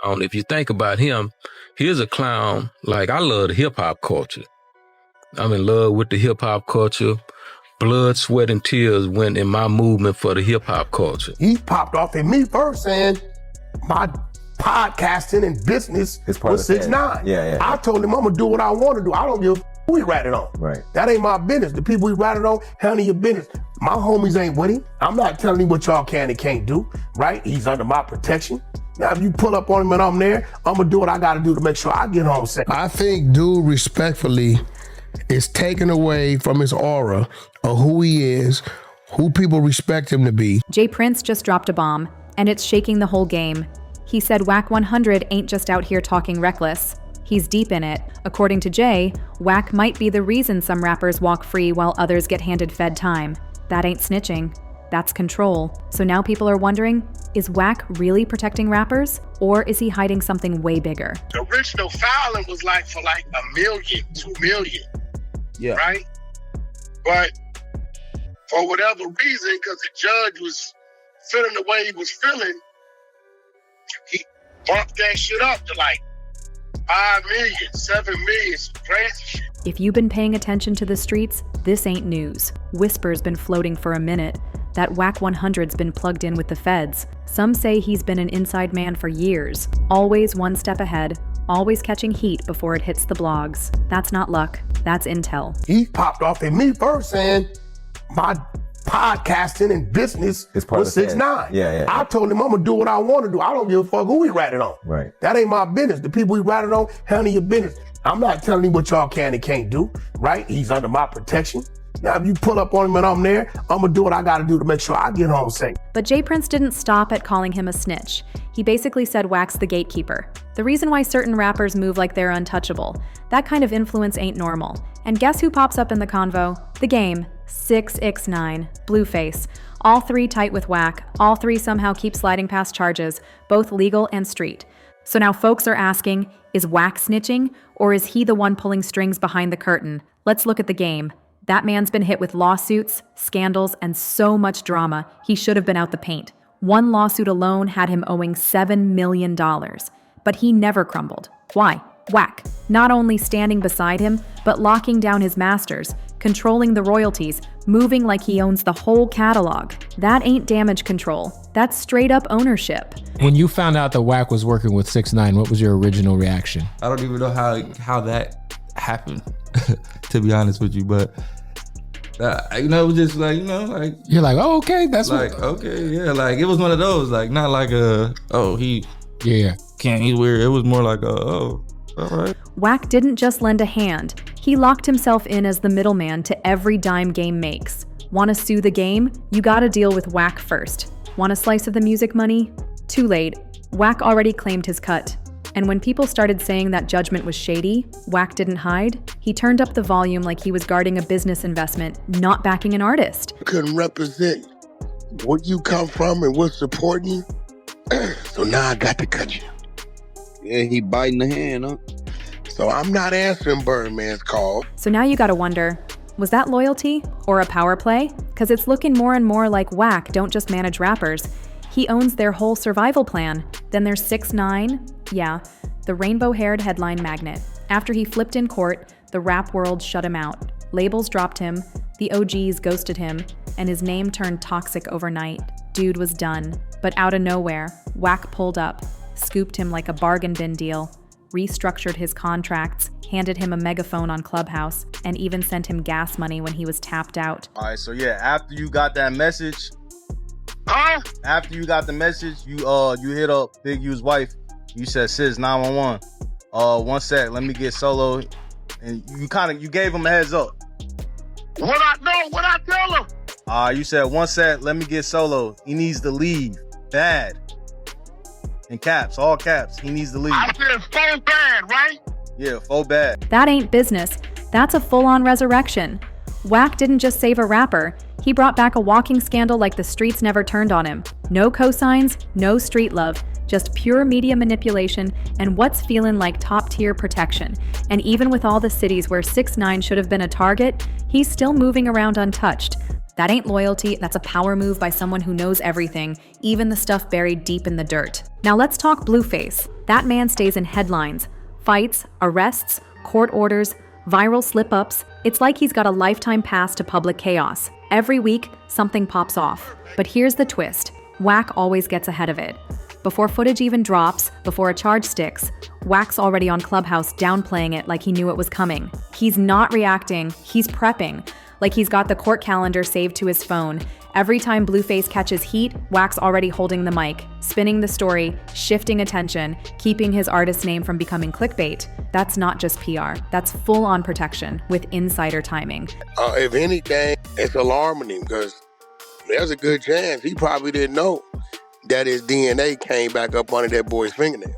If you think about him, he's a clown. Like, I love the hip-hop culture. I'm in love with the hip-hop culture. Blood, sweat, and tears went in my movement for the hip-hop culture. He popped off at me first saying my podcasting and business was 6ix9ine. Yeah. I told him I'm gonna do what I want to do. I don't give a who he ratted on. Right. That ain't my business. The people he ratted on, handle your business. My homies ain't with him. I'm not telling him what y'all can and can't do, right? He's under my protection. Now, if you pull up on him and I'm there, I'm gonna do what I gotta do to make sure I get home safe. I think dude respectfully is taken away from his aura of who he is, who people respect him to be. J Prince just dropped a bomb, and it's shaking the whole game. He said Wack 100 ain't just out here talking reckless. He's deep in it. According to Jay, Wack might be the reason some rappers walk free while others get handed fed time. That ain't snitching. That's control. So now people are wondering, is Wack really protecting rappers? Or is he hiding something way bigger? The original filing was for $1 million, $2 million. Yeah. Right? But for whatever reason, because the judge was feeling the way he was feeling, he bumped that shit up to $5 million, $7 million, some crazy shit. If you've been paying attention to the streets, this ain't news. Whispers been floating for a minute that Wack 100's been plugged in with the feds. Some say he's been an inside man for years, always one step ahead, always catching heat before it hits the blogs. That's not luck, that's intel. He popped off at me first saying my podcasting and business was 6ix9ine. Yeah. I told him I'm gonna do what I want to do. I don't give a fuck who he ratted on. Right. That ain't my business. The people he ratted on, handle your business. I'm not telling him what y'all can and can't do, right? He's under my protection. Now, if you pull up on him and I'm there, I'm gonna do what I gotta do to make sure I get home safe. But J Prince didn't stop at calling him a snitch. He basically said Wack's the gatekeeper. The reason why certain rappers move like they're untouchable. That kind of influence ain't normal. And guess who pops up in the convo? The game. 6ix9ine, Blueface. All three tight with Wack. All three somehow keep sliding past charges, both legal and street. So now folks are asking, is Wack snitching? Or is he the one pulling strings behind the curtain? Let's look at the game. That man's been hit with lawsuits, scandals, and so much drama, he should have been out the paint. One lawsuit alone had him owing $7 million. But he never crumbled. Why? Wack, not only standing beside him, but locking down his masters, controlling the royalties, moving like he owns the whole catalog. That ain't damage control. That's straight up ownership. When you found out that Wack was working with 6ix9ine, what was your original reaction? I don't even know how that happened, to be honest with you, but it was just You're like, oh, okay, that's okay, yeah, it was one of those, not like he's weird. It was more like all right. Wack didn't just lend a hand. He locked himself in as the middleman to every dime game makes. Want to sue the game? You gotta deal with Wack first. Want a slice of the music money? Too late. Wack already claimed his cut. And when people started saying that judgment was shady, Wack didn't hide. He turned up the volume like he was guarding a business investment, not backing an artist. Couldn't represent where you come from and what's supporting you. So now I got to cut you. Yeah, he biting the hand, huh? So I'm not answering Birdman's call. So now you gotta wonder, was that loyalty or a power play? Because it's looking more and more like Wack don't just manage rappers. He owns their whole survival plan. Then there's 6ix9ine, yeah, the rainbow-haired headline magnet. After he flipped in court, the rap world shut him out. Labels dropped him, the OGs ghosted him, and his name turned toxic overnight. Dude was done. But out of nowhere, Wack pulled up, scooped him like a bargain bin deal, restructured his contracts, handed him a megaphone on Clubhouse, and even sent him gas money when he was tapped out. All right, so yeah, after you got that message, after you got the message, you hit up Big U's wife. You said, sis, 911. One sec, let me get solo. And you gave him a heads up. What I tell him? You said, one sec, let me get solo. He needs to leave. Bad. In caps, all caps. He needs to leave. I said so bad, right? Yeah, full bad. That ain't business. That's a full-on resurrection. Wack didn't just save a rapper. He brought back a walking scandal like the streets never turned on him. No cosigns, no street love, just pure media manipulation and what's feeling like top-tier protection. And even with all the cities where 6ix9ine should have been a target, he's still moving around untouched. That ain't loyalty, that's a power move by someone who knows everything, even the stuff buried deep in the dirt. Now let's talk Blueface. That man stays in headlines. Fights, arrests, court orders, viral slip-ups. It's like he's got a lifetime pass to public chaos. Every week, something pops off. But here's the twist. Wack always gets ahead of it. Before footage even drops, before a charge sticks, Wack's already on Clubhouse downplaying it like he knew it was coming. He's not reacting, he's prepping. Like he's got the court calendar saved to his phone. Every time Blueface catches heat, Wack's already holding the mic, spinning the story, shifting attention, keeping his artist name from becoming clickbait. That's not just PR, that's full-on protection with insider timing. If anything, it's alarming him because there's a good chance he probably didn't know that his DNA came back up under that boy's fingernails.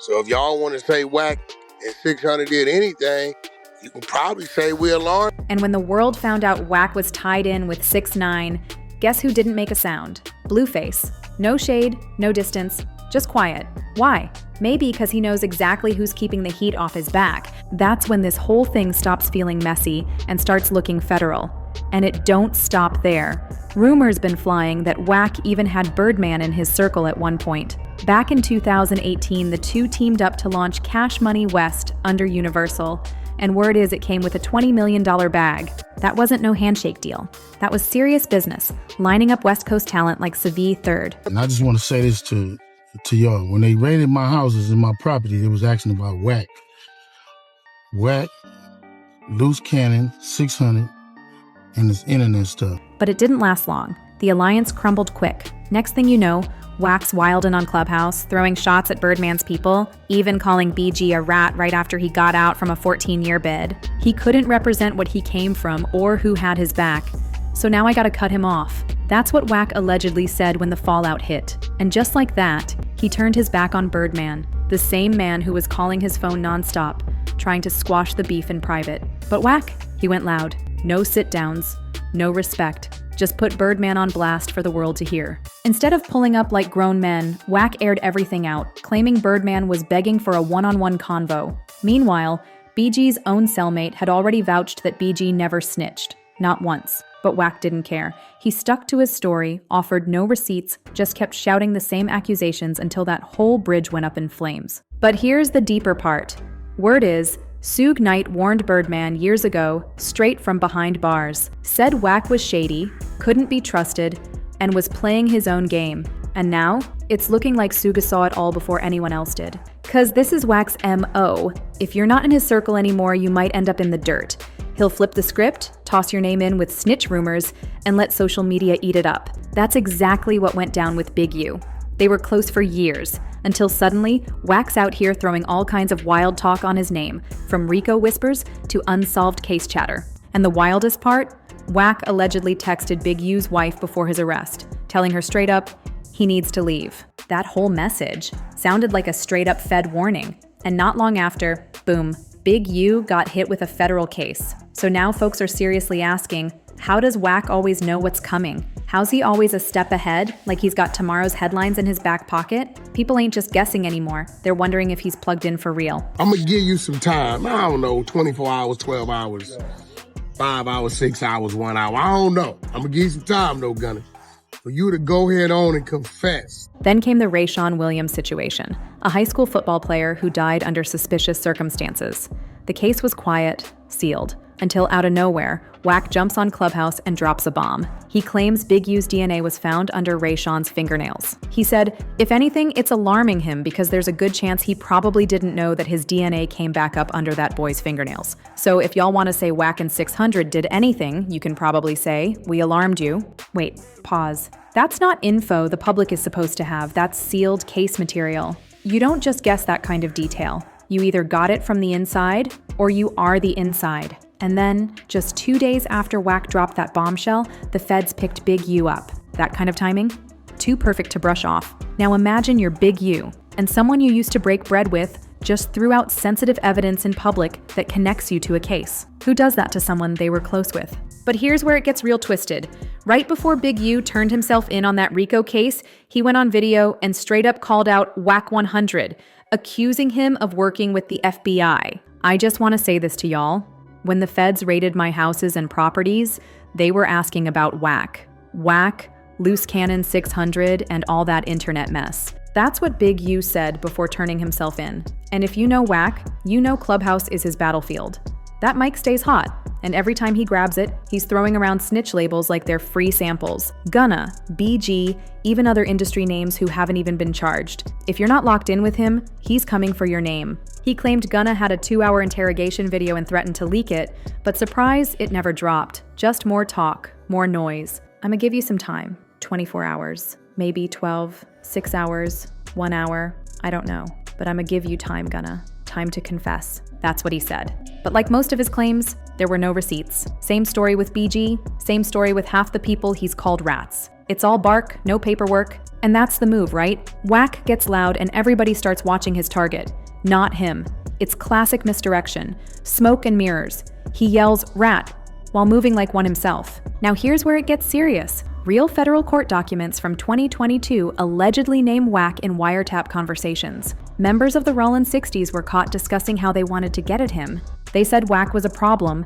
So if y'all want to say Wack and 600 did anything, you can probably say we're alarmed. And when the world found out Wack was tied in with 6ix9ine, guess who didn't make a sound? Blueface. No shade, no distance, just quiet. Why? Maybe because he knows exactly who's keeping the heat off his back. That's when this whole thing stops feeling messy and starts looking federal. And it don't stop there. Rumors been flying that Wack even had Birdman in his circle at one point. Back in 2018, the two teamed up to launch Cash Money West under Universal. And word is it came with a $20 million bag. That wasn't no handshake deal. That was serious business, lining up West Coast talent like Savi Third. And I just want to say this to y'all. When they raided my houses and my property, they was asking about Wack. Wack, Loose Cannon, 600, and this internet stuff. But it didn't last long. The alliance crumbled quick. Next thing you know, Wack's wildin' on Clubhouse, throwing shots at Birdman's people, even calling BG a rat right after he got out from a 14-year bid. He couldn't represent what he came from or who had his back. So now I gotta cut him off. That's what Wack allegedly said when the fallout hit. And just like that, he turned his back on Birdman, the same man who was calling his phone nonstop, trying to squash the beef in private. But Wack, he went loud. No sit-downs, no respect. Just put Birdman on blast for the world to hear. Instead of pulling up like grown men, Wack aired everything out, claiming Birdman was begging for a one-on-one convo. Meanwhile, BG's own cellmate had already vouched that BG never snitched. Not once. But Wack didn't care. He stuck to his story, offered no receipts, just kept shouting the same accusations until that whole bridge went up in flames. But here's the deeper part. Word is, Suge Knight warned Birdman years ago, straight from behind bars, said Wack was shady, couldn't be trusted, and was playing his own game. And now, it's looking like Suga saw it all before anyone else did. Cause this is Wack's MO. If you're not in his circle anymore, you might end up in the dirt. He'll flip the script, toss your name in with snitch rumors, and let social media eat it up. That's exactly what went down with Big U. They were close for years, until suddenly, Wack's out here throwing all kinds of wild talk on his name, from RICO whispers to unsolved case chatter. And the wildest part? Wack allegedly texted Big U's wife before his arrest, telling her straight up, he needs to leave. That whole message sounded like a straight-up Fed warning. And not long after, boom, Big U got hit with a federal case. So now folks are seriously asking, how does Wack always know what's coming? How's he always a step ahead, like he's got tomorrow's headlines in his back pocket? People ain't just guessing anymore. They're wondering if he's plugged in for real. I'm gonna give you some time. I don't know, 24 hours, 12 hours, 5 hours, 6 hours, 1 hour. I don't know. I'm gonna give you some time though, Gunner, for you to go ahead on and confess. Then came the Rayshawn Williams situation, a high school football player who died under suspicious circumstances. The case was quiet, sealed, until out of nowhere, Wack jumps on Clubhouse and drops a bomb. He claims Big U's DNA was found under Rayshawn's fingernails. He said, if anything, it's alarming him because there's a good chance he probably didn't know that his DNA came back up under that boy's fingernails. So if y'all want to say Wack and 600 did anything, you can probably say, we alarmed you. Wait, pause. That's not info the public is supposed to have. That's sealed case material. You don't just guess that kind of detail. You either got it from the inside or you are the inside. And then, just 2 days after Wack dropped that bombshell, the feds picked Big U up. That kind of timing? Too perfect to brush off. Now imagine you're Big U, and someone you used to break bread with just threw out sensitive evidence in public that connects you to a case. Who does that to someone they were close with? But here's where it gets real twisted. Right before Big U turned himself in on that RICO case, he went on video and straight up called out Wack 100, accusing him of working with the FBI. I just want to say this to y'all. When the feds raided my houses and properties, they were asking about Wack. Wack, Loose Cannon 600, and all that internet mess. That's what Big U said before turning himself in. And if you know Wack, you know Clubhouse is his battlefield. That mic stays hot, and every time he grabs it, he's throwing around snitch labels like they're free samples. Gunna, BG, even other industry names who haven't even been charged. If you're not locked in with him, he's coming for your name. He claimed Gunna had a 2-hour interrogation video and threatened to leak it, but surprise, it never dropped. Just more talk, more noise. I'ma give you some time, 24 hours, maybe 12, 6 hours, 1 hour, I don't know. But I'ma give you time, Gunna. Time to confess. That's what he said. But like most of his claims, there were no receipts. Same story with BG, same story with half the people he's called rats. It's all bark, no paperwork, and that's the move, right? Wack gets loud and everybody starts watching his target. Not him. It's classic misdirection. Smoke and mirrors. He yells, "Rat," while moving like one himself. Now here's where it gets serious. Real federal court documents from 2022 allegedly name Wack in wiretap conversations. Members of the Rollin 60s were caught discussing how they wanted to get at him. They said Wack was a problem.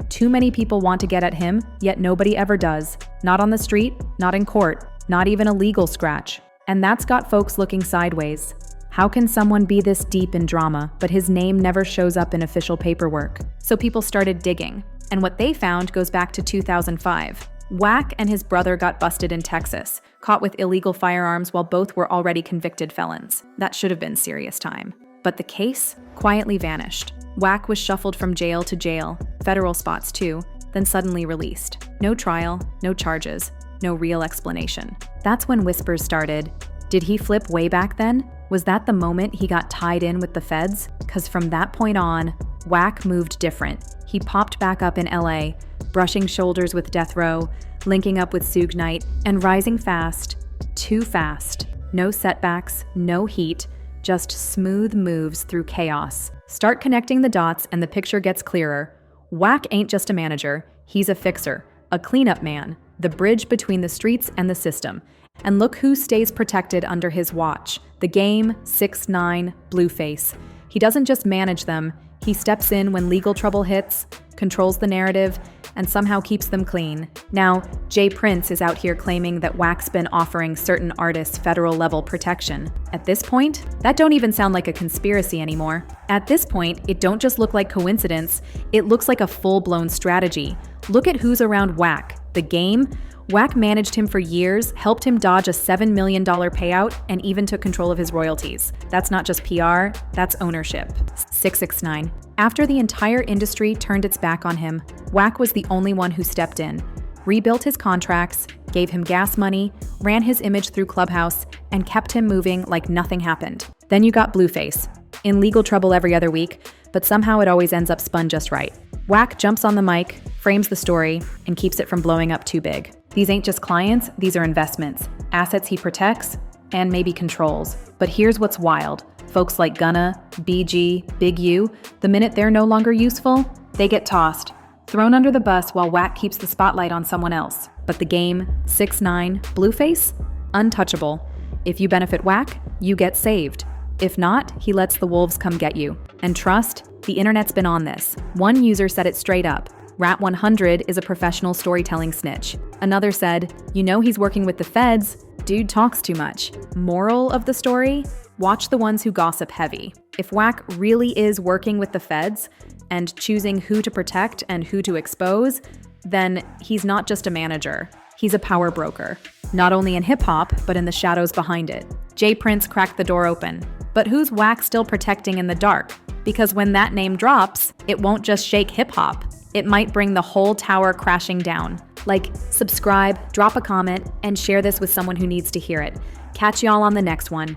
Too many people want to get at him, yet nobody ever does. Not on the street, not in court, not even a legal scratch. And that's got folks looking sideways. How can someone be this deep in drama, but his name never shows up in official paperwork? So people started digging. And what they found goes back to 2005. Wack and his brother got busted in Texas, caught with illegal firearms while both were already convicted felons. That should have been serious time. But the case quietly vanished. Wack was shuffled from jail to jail, federal spots too, then suddenly released. No trial, no charges, no real explanation. That's when whispers started. Did he flip way back then? Was that the moment he got tied in with the feds? 'Cause from that point on, Wack moved different. He popped back up in LA, brushing shoulders with Death Row, linking up with Suge Knight, and rising fast. Too fast. No setbacks, no heat, just smooth moves through chaos. Start connecting the dots and the picture gets clearer. Wack ain't just a manager, he's a fixer, a cleanup man, the bridge between the streets and the system. And look who stays protected under his watch. The Game, 6ix9ine, Blueface. He doesn't just manage them, he steps in when legal trouble hits, controls the narrative, and somehow keeps them clean. Now, Jay Prince is out here claiming that Wack's been offering certain artists federal-level protection. At this point, that don't even sound like a conspiracy anymore. At this point, it don't just look like coincidence, it looks like a full-blown strategy. Look at who's around Wack. The Game? Wack managed him for years, helped him dodge a $7 million payout, and even took control of his royalties. That's not just PR, that's ownership. 6ix9ine. After the entire industry turned its back on him, Wack was the only one who stepped in, rebuilt his contracts, gave him gas money, ran his image through Clubhouse, and kept him moving like nothing happened. Then you got Blueface, in legal trouble every other week, but somehow it always ends up spun just right. Wack jumps on the mic, frames the story, and keeps it from blowing up too big. These ain't just clients, these are investments, assets he protects, and maybe controls. But here's what's wild. Folks like Gunna, BG, Big U, the minute they're no longer useful, they get tossed, thrown under the bus while Wack keeps the spotlight on someone else. But the Game, 6ix9ine, Blueface? Untouchable. If you benefit Wack, you get saved. If not, he lets the wolves come get you. And trust, the internet's been on this. One user said it straight up. Rat 100 is a professional storytelling snitch. Another said, you know he's working with the feds, dude talks too much. Moral of the story? Watch the ones who gossip heavy. If Wack really is working with the feds and choosing who to protect and who to expose, then he's not just a manager. He's a power broker. Not only in hip-hop, but in the shadows behind it. Jay Prince cracked the door open. But who's Wack still protecting in the dark? Because when that name drops, it won't just shake hip-hop. It might bring the whole tower crashing down. Like, subscribe, drop a comment, and share this with someone who needs to hear it. Catch y'all on the next one.